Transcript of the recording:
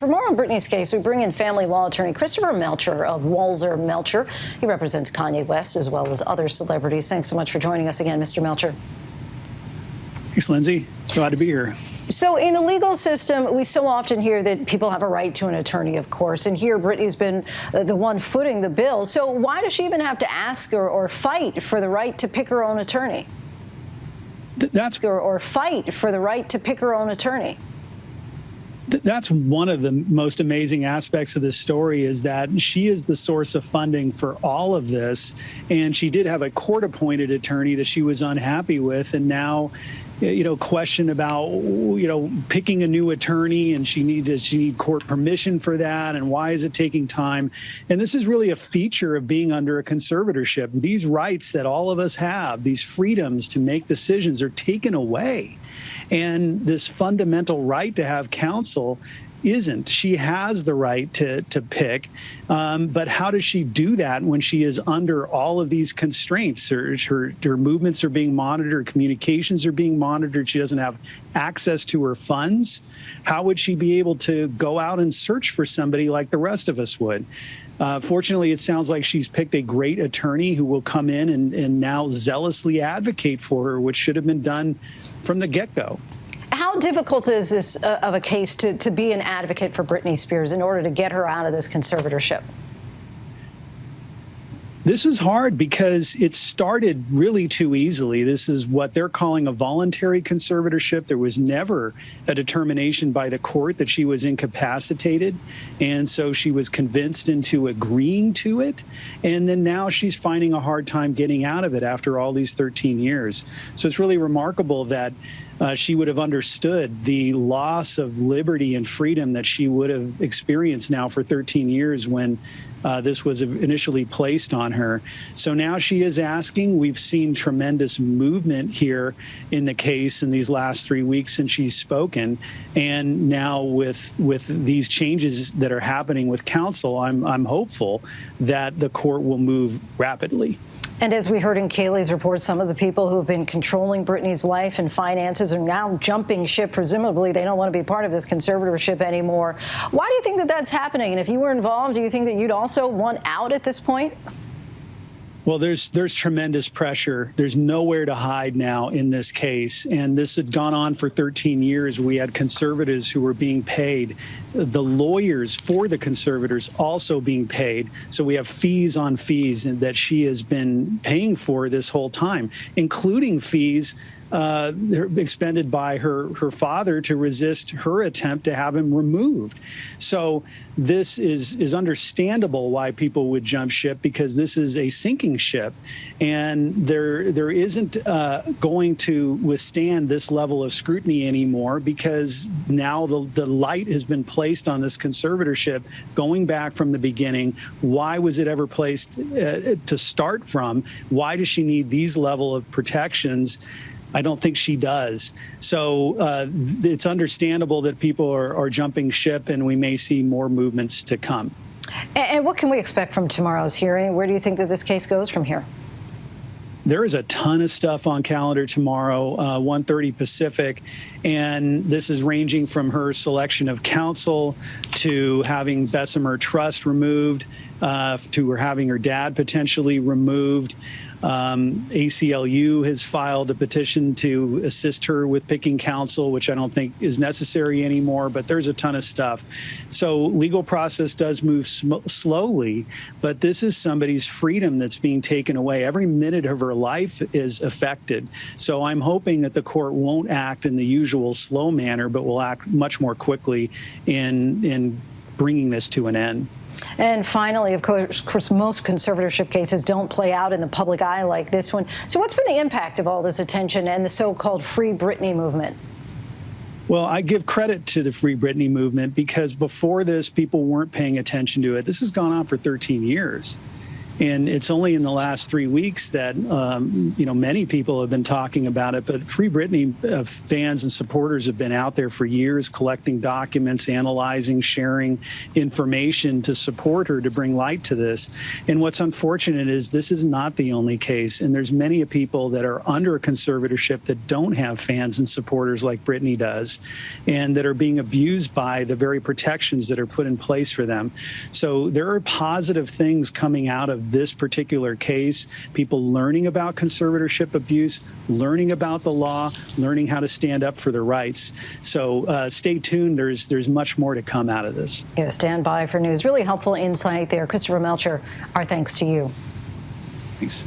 For more on Britney's case, we bring in family law attorney Christopher Melcher of Walzer Melcher. He represents Kanye West as well as other celebrities. Thanks so much for joining us again, Mr. Melcher. Thanks, Lindsay. Glad to be here. So in the legal system, we so often hear that people have a right to an attorney, of course, and here Britney's been the one footing the bill. So why does she even have to ask or fight for the right to pick her own attorney? Or fight for the right to pick her own attorney? That's one of the most amazing aspects of this story, is that she is the source of funding for all of this. And she did have a court-appointed attorney that she was unhappy with, and now, question about, picking a new attorney, and she need court permission for that, and why is it taking time? And this is really a feature of being under a conservatorship. These rights that all of us have, these freedoms to make decisions, are taken away. And this fundamental right to have counsel isn't. She has the right to pick, but how does she do that when she is under all of these constraints? Her movements are being monitored, communications are being monitored, she doesn't have access to her funds. How would she be able to go out and search for somebody like the rest of us would? Fortunately, it sounds like she's picked a great attorney who will come in and now zealously advocate for her, which should have been done from the get-go. How difficult is this of a case to be an advocate for Britney Spears in order to get her out of this conservatorship? This is hard because it started really too easily. This is what they're calling a voluntary conservatorship. There was never a determination by the court that she was incapacitated. And so she was convinced into agreeing to it. And then now she's finding a hard time getting out of it after all these 13 years. So it's really remarkable that she would have understood the loss of liberty and freedom that she would have experienced now for 13 years when this was initially placed on her. So now she is asking. We've seen tremendous movement here in the case in these last 3 weeks since she's spoken. And now with these changes that are happening with counsel, I'm hopeful that the court will move rapidly. And as we heard in Kayleigh's report, some of the people who have been controlling Britney's life and finances are now jumping ship. Presumably, they don't want to be part of this conservatorship anymore. Why do you think that that's happening? And if you were involved, do you think that you'd also want out at this point? Well, there's tremendous pressure. There's nowhere to hide now in this case. And this had gone on for 13 years. We had conservatives who were being paid. The lawyers for the conservators also being paid. So we have fees on fees that she has been paying for this whole time, including fees expended by her father to resist her attempt to have him removed. So this is understandable why people would jump ship, because this is a sinking ship, and there isn't going to withstand this level of scrutiny anymore, because now the light has been placed on this conservatorship going back from the beginning. Why was it ever placed to start from? Why does she need these level of protections? I don't think she does. So it's understandable that people are jumping ship, and we may see more movements to come. And what can we expect from tomorrow's hearing? Where do you think that this case goes from here? There is a ton of stuff on calendar tomorrow, 1:30 Pacific, and this is ranging from her selection of counsel to having Bessemer Trust removed, to her having her dad potentially removed. ACLU has filed a petition to assist her with picking counsel, which I don't think is necessary anymore, but there's a ton of stuff. So legal process does move slowly, but this is somebody's freedom that's being taken away. Every minute of her life is affected. So I'm hoping that the court won't act in the usual slow manner, but will act much more quickly in bringing this to an end. And finally, of course, most conservatorship cases don't play out in the public eye like this one. So what's been the impact of all this attention and the so-called Free Britney movement? Well, I give credit to the Free Britney movement, because before this, people weren't paying attention to it. This has gone on for 13 years. And it's only in the last 3 weeks that, many people have been talking about it, but Free Britney fans and supporters have been out there for years collecting documents, analyzing, sharing information to support her, to bring light to this. And what's unfortunate is this is not the only case. And there's many people that are under a conservatorship that don't have fans and supporters like Britney does, and that are being abused by the very protections that are put in place for them. So there are positive things coming out of this particular case, people learning about conservatorship abuse, learning about the law, learning how to stand up for their rights. So stay tuned. There's much more to come out of this. Yeah, stand by for news. Really helpful insight there. Christopher Melcher, our thanks to you. Thanks.